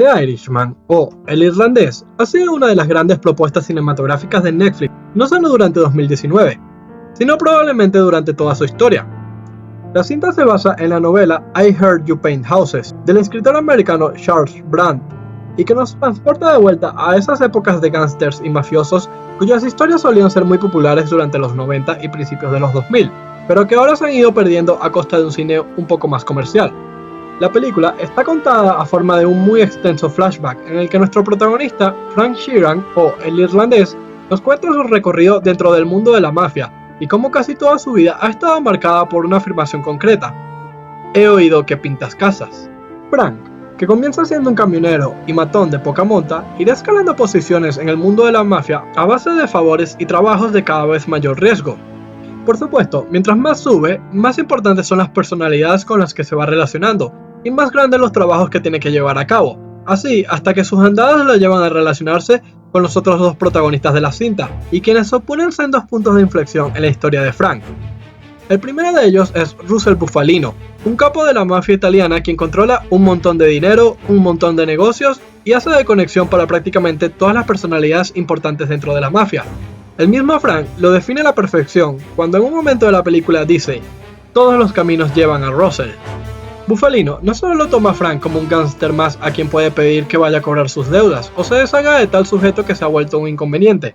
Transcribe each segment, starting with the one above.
The Irishman, o El Irlandés, ha sido una de las grandes propuestas cinematográficas de Netflix, no solo durante 2019, sino probablemente durante toda su historia. La cinta se basa en la novela I Heard You Paint Houses, del escritor americano Charles Brandt, y que nos transporta de vuelta a esas épocas de gángsters y mafiosos cuyas historias solían ser muy populares durante los 90 y principios de los 2000, pero que ahora se han ido perdiendo a costa de un cine un poco más comercial. La película está contada a forma de un muy extenso flashback en el que nuestro protagonista, Frank Sheeran, o el irlandés, nos cuenta su recorrido dentro del mundo de la mafia y cómo casi toda su vida ha estado marcada por una afirmación concreta: he oído que pintas casas. Frank, que comienza siendo un camionero y matón de poca monta, irá escalando posiciones en el mundo de la mafia a base de favores y trabajos de cada vez mayor riesgo. Por supuesto, mientras más sube, más importantes son las personalidades con las que se va relacionando, y más grandes los trabajos que tiene que llevar a cabo, así hasta que sus andadas lo llevan a relacionarse con los otros dos protagonistas de la cinta, y quienes supónense en dos puntos de inflexión en la historia de Frank. El primero de ellos es Russell Bufalino, un capo de la mafia italiana quien controla un montón de dinero, un montón de negocios y hace de conexión para prácticamente todas las personalidades importantes dentro de la mafia. El mismo Frank lo define a la perfección cuando en un momento de la película dice: todos los caminos llevan a Russell. Bufalino no solo lo toma a Frank como un gángster más a quien puede pedir que vaya a cobrar sus deudas o se deshaga de tal sujeto que se ha vuelto un inconveniente,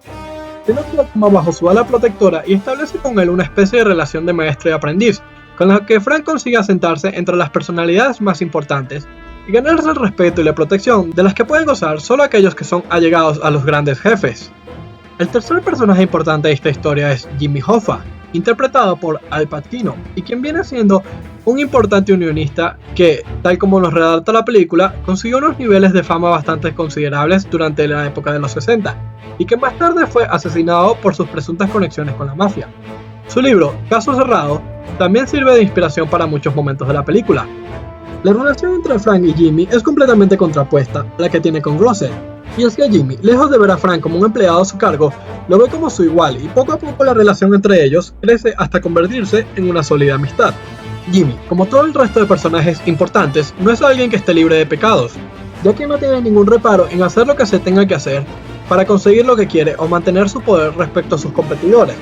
sino que lo toma bajo su ala protectora y establece con él una especie de relación de maestro y aprendiz, con la que Frank consigue asentarse entre las personalidades más importantes y ganarse el respeto y la protección de las que pueden gozar solo aquellos que son allegados a los grandes jefes. El tercer personaje importante de esta historia es Jimmy Hoffa, interpretado por Al Pacino, y quien viene siendo un importante unionista que, tal como nos relata la película, consiguió unos niveles de fama bastante considerables durante la época de los 60, y que más tarde fue asesinado por sus presuntas conexiones con la mafia. Su libro, Caso Cerrado, también sirve de inspiración para muchos momentos de la película. La relación entre Frank y Jimmy es completamente contrapuesta a la que tiene con Russell, y es que Jimmy, lejos de ver a Frank como un empleado a su cargo, lo ve como su igual, y poco a poco la relación entre ellos crece hasta convertirse en una sólida amistad. Jimmy, como todo el resto de personajes importantes, no es alguien que esté libre de pecados, ya que no tiene ningún reparo en hacer lo que se tenga que hacer para conseguir lo que quiere o mantener su poder respecto a sus competidores,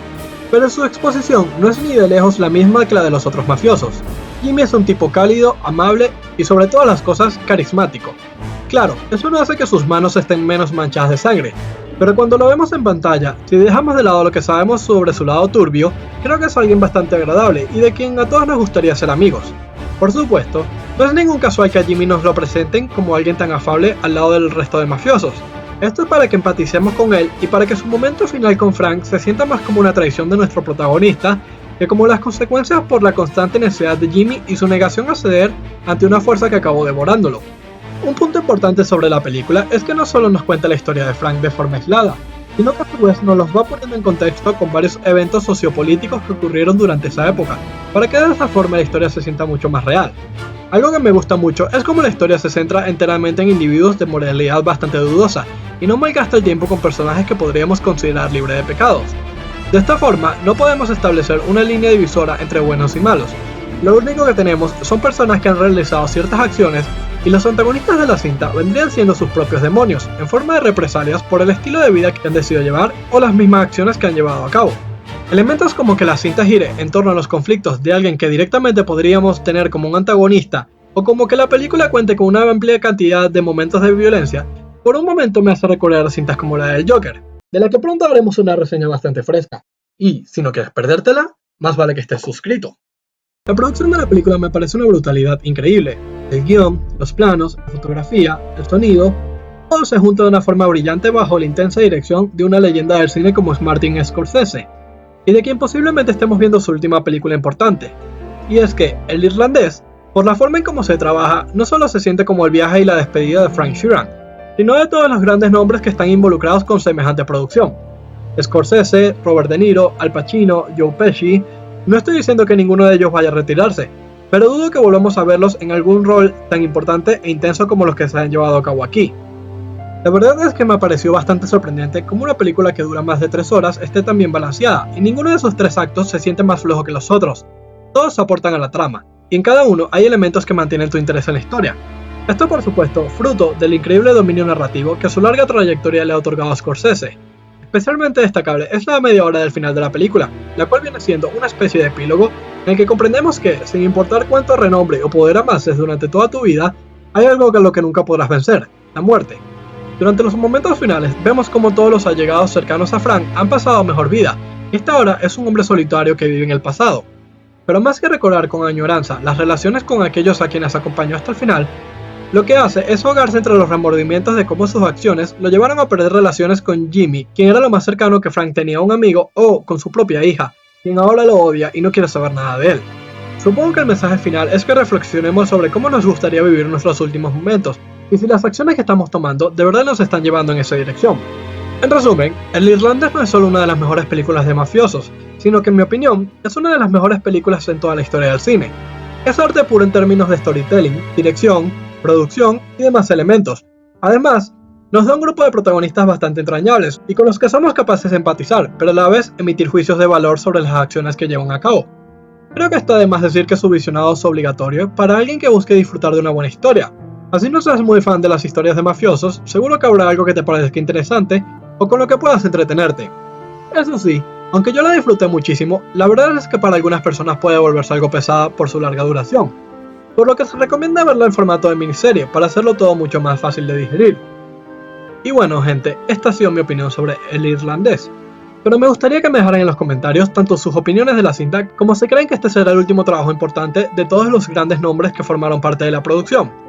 pero su exposición no es ni de lejos la misma que la de los otros mafiosos. Jimmy es un tipo cálido, amable y sobre todas las cosas carismático. Claro, eso no hace que sus manos estén menos manchadas de sangre, pero cuando lo vemos en pantalla, si dejamos de lado lo que sabemos sobre su lado turbio, creo que es alguien bastante agradable y de quien a todos nos gustaría ser amigos. Por supuesto, no es ningún casual que a Jimmy nos lo presenten como alguien tan afable al lado del resto de mafiosos. Esto es para que empaticemos con él y para que su momento final con Frank se sienta más como una traición de nuestro protagonista que como las consecuencias por la constante necesidad de Jimmy y su negación a ceder ante una fuerza que acabó devorándolo. Un punto importante sobre la película es que no solo nos cuenta la historia de Frank de forma aislada, sino que a su vez nos los va poniendo en contexto con varios eventos sociopolíticos que ocurrieron durante esa época, para que de esa forma la historia se sienta mucho más real. Algo que me gusta mucho es cómo la historia se centra enteramente en individuos de moralidad bastante dudosa, y no malgasta el tiempo con personajes que podríamos considerar libres de pecados. De esta forma, no podemos establecer una línea divisora entre buenos y malos. Lo único que tenemos son personas que han realizado ciertas acciones y los antagonistas de la cinta vendrían siendo sus propios demonios, en forma de represalias por el estilo de vida que han decidido llevar o las mismas acciones que han llevado a cabo. Elementos como que la cinta gire en torno a los conflictos de alguien que directamente podríamos tener como un antagonista, o como que la película cuente con una amplia cantidad de momentos de violencia, por un momento me hace recordar a cintas como la del Joker, de la que pronto haremos una reseña bastante fresca. Y, si no quieres perdértela, más vale que estés suscrito. La producción de la película me parece una brutalidad increíble. El guión, los planos, la fotografía, el sonido, todo se junta de una forma brillante bajo la intensa dirección de una leyenda del cine como es Martin Scorsese, y de quien posiblemente estemos viendo su última película importante. Y es que El Irlandés, por la forma en cómo se trabaja, no solo se siente como el viaje y la despedida de Frank Sheeran, sino de todos los grandes nombres que están involucrados con semejante producción. Scorsese, Robert De Niro, Al Pacino, Joe Pesci. No estoy diciendo que ninguno de ellos vaya a retirarse, pero dudo que volvamos a verlos en algún rol tan importante e intenso como los que se han llevado a cabo aquí. La verdad es que me pareció bastante sorprendente cómo una película que dura más de 3 horas esté tan bien balanceada, y ninguno de esos 3 actos se siente más flojo que los otros. Todos aportan a la trama, y en cada uno hay elementos que mantienen tu interés en la historia. Esto por supuesto fruto del increíble dominio narrativo que a su larga trayectoria le ha otorgado a Scorsese. Especialmente destacable es la media hora del final de la película, la cual viene siendo una especie de epílogo en el que comprendemos que, sin importar cuánto renombre o poder amases durante toda tu vida, hay algo a lo que nunca podrás vencer: la muerte. Durante los momentos finales vemos como todos los allegados cercanos a Frank han pasado a mejor vida, y esta ahora es un hombre solitario que vive en el pasado. Pero más que recordar con añoranza las relaciones con aquellos a quienes acompañó hasta el final, lo que hace es ahogarse entre los remordimientos de cómo sus acciones lo llevaron a perder relaciones con Jimmy, quien era lo más cercano que Frank tenía a un amigo, o con su propia hija, quien ahora lo odia y no quiere saber nada de él. Supongo que el mensaje final es que reflexionemos sobre cómo nos gustaría vivir nuestros últimos momentos, y si las acciones que estamos tomando de verdad nos están llevando en esa dirección. En resumen, El Irlandés no es solo una de las mejores películas de mafiosos, sino que en mi opinión es una de las mejores películas en toda la historia del cine. Es arte puro en términos de storytelling, dirección, producción y demás elementos. Además, nos da un grupo de protagonistas bastante entrañables y con los que somos capaces de empatizar, pero a la vez emitir juicios de valor sobre las acciones que llevan a cabo. Creo que está de más decir que su visionado es obligatorio para alguien que busque disfrutar de una buena historia. Así no seas muy fan de las historias de mafiosos, seguro que habrá algo que te parezca interesante o con lo que puedas entretenerte. Eso sí, aunque yo la disfruté muchísimo, la verdad es que para algunas personas puede volverse algo pesada por su larga duración, por lo que se recomienda verla en formato de miniserie para hacerlo todo mucho más fácil de digerir. Y bueno gente, esta ha sido mi opinión sobre El Irlandés, pero me gustaría que me dejaran en los comentarios tanto sus opiniones de la cinta como si creen que este será el último trabajo importante de todos los grandes nombres que formaron parte de la producción.